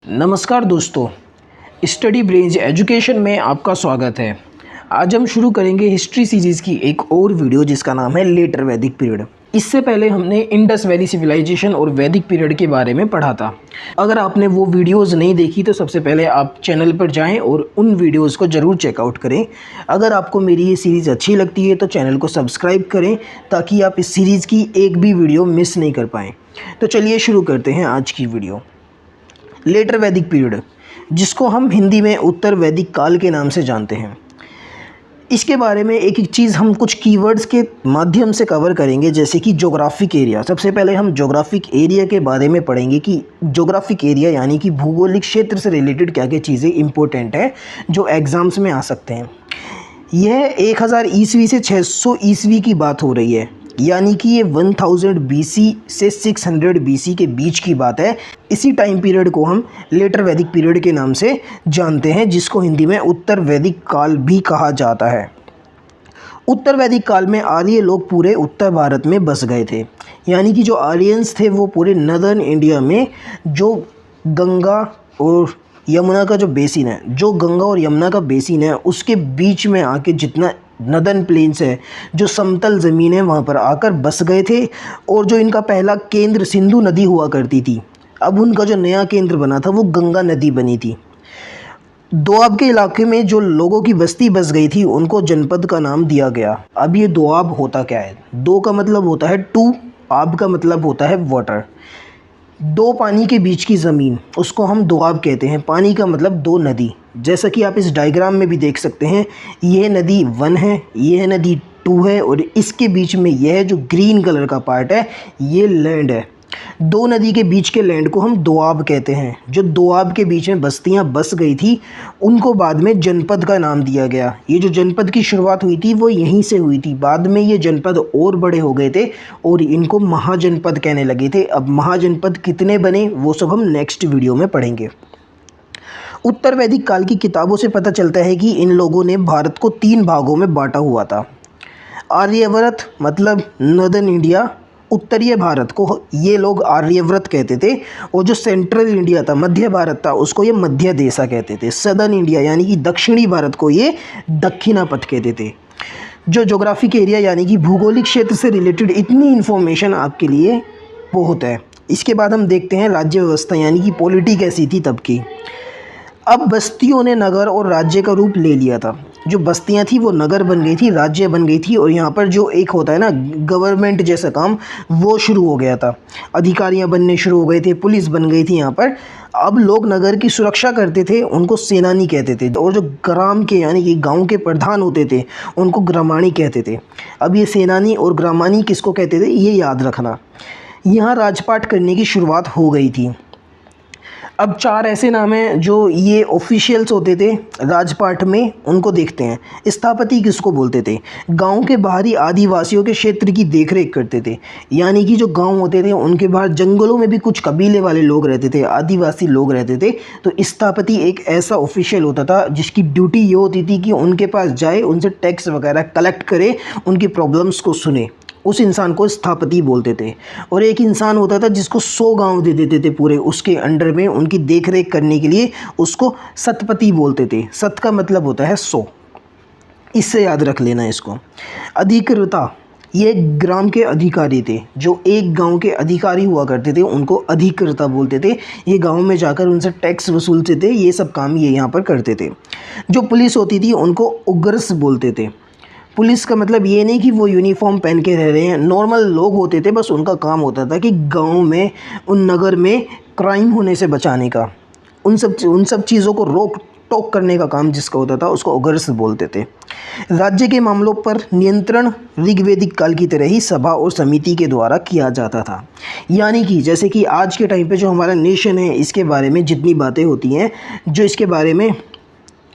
नमस्कार दोस्तों, study ब्रेंज education में आपका स्वागत है। आज हम शुरू करेंगे हिस्ट्री सीरीज़ की एक और वीडियो जिसका नाम है लेटर वैदिक पीरियड। इससे पहले हमने इंडस वैली सिविलाइजेशन और वैदिक पीरियड के बारे में पढ़ा था। अगर आपने वो वीडियोस नहीं देखी तो सबसे पहले आप चैनल पर जाएं और उन वीडियोस को ज़रूर चेकआउट करें। अगर आपको मेरी ये सीरीज़ अच्छी लगती है तो चैनल को सब्सक्राइब करें ताकि आप इस सीरीज़ की एक भी वीडियो मिस नहीं कर पाएँ। तो चलिए शुरू करते हैं आज की वीडियो। लेटर वैदिक पीरियड, जिसको हम हिंदी में उत्तर वैदिक काल के नाम से जानते हैं, इसके बारे में एक एक चीज़ हम कुछ कीवर्ड्स के माध्यम से कवर करेंगे, जैसे कि ज्योग्राफिक एरिया। सबसे पहले हम ज्योग्राफिक एरिया के बारे में पढ़ेंगे कि ज्योग्राफिक एरिया यानी कि भूगोलिक क्षेत्र से रिलेटेड क्या क्या चीज़ें इंपॉर्टेंट हैं जो एग्ज़ाम्स में आ सकते हैं। यह 1000 ईस्वी से 600 ईस्वी की बात हो रही है, यानी कि ये 1000 BC से 600 BC के बीच की बात है। इसी टाइम पीरियड को हम लेटर वैदिक पीरियड के नाम से जानते हैं, जिसको हिंदी में उत्तर वैदिक काल भी कहा जाता है। उत्तर वैदिक काल में आर्य लोग पूरे उत्तर भारत में बस गए थे, यानी कि जो आर्यंस थे वो पूरे नदर्न इंडिया में जो गंगा और यमुना का जो बेसिन है, उसके बीच में आके जितना नदर्न प्लेन्स है, जो समतल ज़मीन है, वहाँ पर आकर बस गए थे। और जो इनका पहला केंद्र सिंधु नदी हुआ करती थी, अब उनका जो नया केंद्र बना था वो गंगा नदी बनी थी। दोआब के इलाके में जो लोगों की बस्ती बस गई थी उनको जनपद का नाम दिया गया। अब ये दोआब होता क्या है? दो का मतलब होता है टू, आब का मतलब होता है वाटर। दो पानी के बीच की ज़मीन, उसको हम दोआब कहते हैं। पानी का मतलब दो नदी। जैसा कि आप इस डायग्राम में भी देख सकते हैं, यह नदी 1 है, यह नदी 2 है, और इसके बीच में यह जो ग्रीन कलर का पार्ट है ये लैंड है। दो नदी के बीच के लैंड को हम दोआब कहते हैं। जो दोआब के बीच में बस्तियां बस गई थी उनको बाद में जनपद का नाम दिया गया। ये जो जनपद की शुरुआत हुई थी वो यहीं से हुई थी। बाद में ये जनपद और बड़े हो गए थे और इनको महाजनपद कहने लगे थे। अब महाजनपद कितने बने वो सब हम नेक्स्ट वीडियो में पढ़ेंगे। उत्तर वैदिक काल की किताबों से पता चलता है कि इन लोगों ने भारत को 3 भागों में बांटा हुआ था। आर्यव्रत मतलब नदर्न इंडिया, उत्तरीय भारत को ये लोग आर्यव्रत कहते थे, और जो सेंट्रल इंडिया था, मध्य भारत था, उसको ये मध्य देशा कहते थे। सदर्न इंडिया यानी कि दक्षिणी भारत को ये दक्षिणापथ कहते थे। जो ज्योग्राफिक एरिया यानी कि भूगोलिक क्षेत्र से रिलेटेड इतनी इन्फॉर्मेशन आपके लिए बहुत है। इसके बाद हम देखते हैं राज्य व्यवस्था यानी कि पॉलिटी कैसी थी तब की। अब बस्तियों ने नगर और राज्य का रूप ले लिया था। जो बस्तियां थी वो नगर बन गई थी, राज्य बन गई थी, और यहाँ पर जो एक होता है ना गवर्नमेंट जैसा काम, वो शुरू हो गया था। अधिकारियां बनने शुरू हो गए थे, पुलिस बन गई थी यहाँ पर। अब लोग नगर की सुरक्षा करते थे, उनको सेनानी कहते थे, और जो ग्राम के यानी कि गांव के प्रधान होते थे उनको ग्रामाणी कहते थे। अब ये सेनानी और ग्रामाणी किसको कहते थे ये याद रखना। यहाँ राजपाट करने की शुरुआत हो गई थी। अब 4 ऐसे नाम हैं जो ये ऑफिशियल्स होते थे राजपाट में, उनको देखते हैं। स्थापति किसको बोलते थे? गांव के बाहरी आदिवासियों के क्षेत्र की देखरेख करते थे, यानी कि जो गांव होते थे उनके बाहर जंगलों में भी कुछ कबीले वाले लोग रहते थे, आदिवासी लोग रहते थे। तो स्थापति एक ऐसा ऑफिशियल होता था जिसकी ड्यूटी ये होती थी कि उनके पास जाए, उनसे टैक्स वगैरह कलेक्ट करे, उनकी प्रॉब्लम्स को सुने। उस इंसान को स्थापति बोलते थे। और एक इंसान होता था जिसको 100 गांव दे देते थे पूरे उसके अंडर में उनकी देखरेख करने के लिए, उसको सतपति बोलते थे। सत का मतलब होता है 100, इससे याद रख लेना इसको। अधिकृता, ये ग्राम के अधिकारी थे। जो एक गांव के अधिकारी हुआ करते थे उनको अधिकृता बोलते थे। ये गांव में जाकर उनसे टैक्स वसूलते थे, ये सब काम ये यहाँ पर करते थे। जो पुलिस होती थी उनको उग्रस बोलते थे। पुलिस का मतलब ये नहीं कि वो यूनिफॉर्म पहन के रह रहे हैं, नॉर्मल लोग होते थे, बस उनका काम होता था कि गांव में, उन नगर में क्राइम होने से बचाने का, उन सब चीज़ों को रोक टोक करने का काम जिसका होता था उसको उग्रस बोलते थे। राज्य के मामलों पर नियंत्रण ऋग्वैदिक काल की तरह ही सभा और समिति के द्वारा किया जाता था। यानी कि जैसे कि आज के टाइम पे जो हमारा नेशन है, इसके बारे में जितनी बातें होती हैं, जो इसके बारे में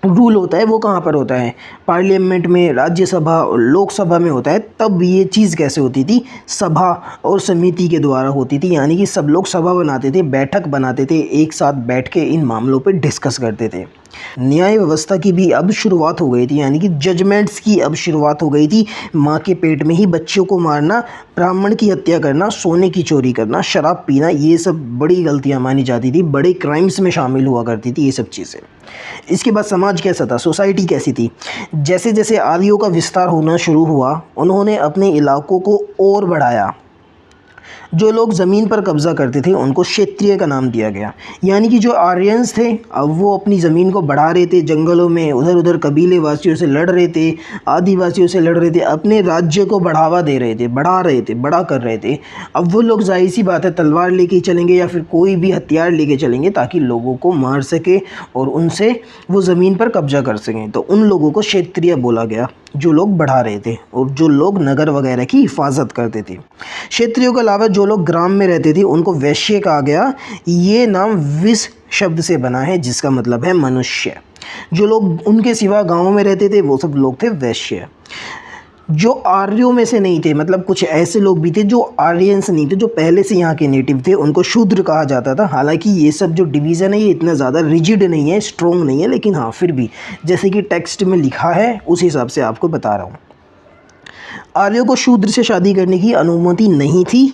रूल होता है वो कहाँ पर होता है? पार्लियामेंट में, राज्यसभा और लोकसभा में होता है। तब ये चीज़ कैसे होती थी? सभा और समिति के द्वारा होती थी, यानी कि सब लोग सभा बनाते थे, बैठक बनाते थे, एक साथ बैठ के इन मामलों पे डिस्कस करते थे। न्याय व्यवस्था की भी अब शुरुआत हो गई थी, यानी कि जजमेंट्स की अब शुरुआत हो गई थी। माँ के पेट में ही बच्चों को मारना, ब्राह्मण की हत्या करना, सोने की चोरी करना, शराब पीना, ये सब बड़ी गलतियाँ मानी जाती थी, बड़े क्राइम्स में शामिल हुआ करती थी ये सब चीज़ें। इसके बाद समाज कैसा था, सोसाइटी कैसी थी? जैसे जैसे आर्यों का विस्तार होना शुरू हुआ, उन्होंने अपने इलाकों को और बढ़ाया। जो लोग ज़मीन पर कब्ज़ा करते थे उनको क्षेत्रीय का नाम दिया गया, यानी कि जो आर्यंस थे अब वो अपनी ज़मीन को बढ़ा रहे थे, जंगलों में उधर उधर कबीले वासियों से लड़ रहे थे, आदिवासियों से लड़ रहे थे, अपने राज्य को बढ़ावा दे रहे थे, बढ़ा रहे थे, बड़ा कर रहे थे। अब वो लोग जाहिर सी बात है तलवार लेके चलेंगे या फिर कोई भी हथियार लेके चलेंगे ताकि लोगों को मार सके और उनसे वो ज़मीन पर कब्जा कर सकें। तो उन लोगों को क्षेत्रीय बोला गया, जो लोग बढ़ा रहे थे और जो लोग नगर वगैरह की हिफाजत करते थे। क्षेत्रियों के अलावा जो लोग ग्राम में रहते थे उनको वैश्य कहा गया। ये नाम विस शब्द से बना है जिसका मतलब है मनुष्य। जो लोग उनके सिवा गांवों में रहते थे वो सब लोग थे वैश्य। जो आर्यों में से नहीं थे, मतलब कुछ ऐसे लोग भी थे जो आर्यंस नहीं थे, जो पहले से यहाँ के नेटिव थे, उनको शूद्र कहा जाता था। हालांकि ये सब जो डिवीज़न है ये इतना ज़्यादा रिजिड नहीं है, स्ट्रॉन्ग नहीं है, लेकिन हाँ फिर भी जैसे कि टेक्स्ट में लिखा है उस हिसाब से आपको बता रहा हूँ। आर्यों को शूद्र से शादी करने की अनुमति नहीं थी।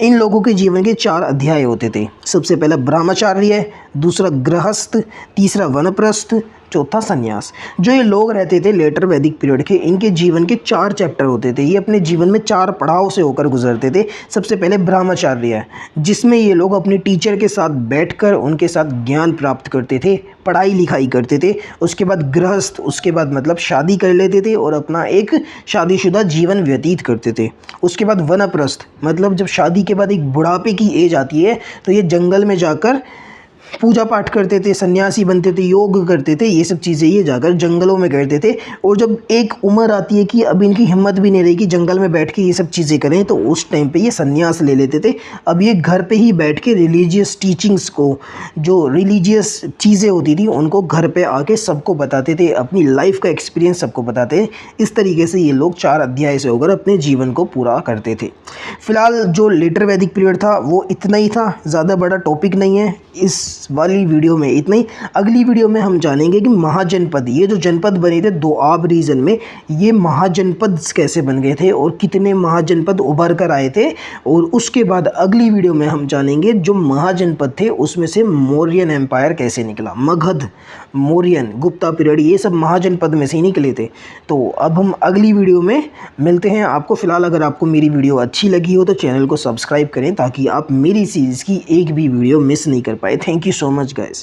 इन लोगों के जीवन के 4 अध्याय होते थे। सबसे पहला ब्रह्मचार्य, दूसरा गृहस्थ, तीसरा वनप्रस्थ, चौथा संन्यास। जो ये लोग रहते थे लेटर वैदिक पीरियड के, इनके जीवन के 4 चैप्टर होते थे। ये अपने जीवन में 4 पड़ाव से होकर गुजरते थे। सबसे पहले ब्रह्मचार्य, जिसमें ये लोग अपने टीचर के साथ बैठकर उनके साथ ज्ञान प्राप्त करते थे, पढ़ाई लिखाई करते थे। उसके बाद गृहस्थ, उसके बाद मतलब शादी कर लेते थे और अपना एक शादीशुदा जीवन व्यतीत करते थे। उसके बाद वनप्रस्थ, मतलब जब शादी के बाद एक बुढ़ापे की एज आती है तो ये जंगल में जाकर पूजा पाठ करते थे, सन्यासी बनते थे, योग करते थे, ये सब चीज़ें ये जाकर जंगलों में करते थे। और जब एक उम्र आती है कि अब इनकी हिम्मत भी नहीं रही कि जंगल में बैठ के ये सब चीज़ें करें, तो उस टाइम पे ये सन्यास ले लेते थे। अब ये घर पे ही बैठ के रिलीजियस टीचिंग्स को, जो रिलीजियस चीज़ें होती थी उनको घर पे आके सबको बताते थे, अपनी लाइफ का एक्सपीरियंस सबको बताते थे। इस तरीके से ये लोग 4 अध्याय से होकर अपने जीवन को पूरा करते थे। फिलहाल जो लेटर वैदिक पीरियड था वो इतना ही था, ज़्यादा बड़ा टॉपिक नहीं है। इस वाली वीडियो में इतना ही। अगली वीडियो में हम जानेंगे कि महाजनपद, ये जो जनपद बने थे दोआब रीजन में, ये महाजनपद कैसे बन गए थे और कितने महाजनपद उभर कर आए थे। और उसके बाद अगली वीडियो में हम जानेंगे जो महाजनपद थे उसमें से मौर्यन एम्पायर कैसे निकला। मगध, मौर्यन, गुप्ता पीरियड, ये सब महाजनपद में से ही निकले थे। तो अब हम अगली वीडियो में मिलते हैं आपको। फिलहाल अगर आपको मेरी वीडियो अच्छी लगी हो तो चैनल को सब्सक्राइब करें ताकि आप मेरी सीरीज़ की एक भी वीडियो मिस नहीं कर पाए। Thank you so much guys.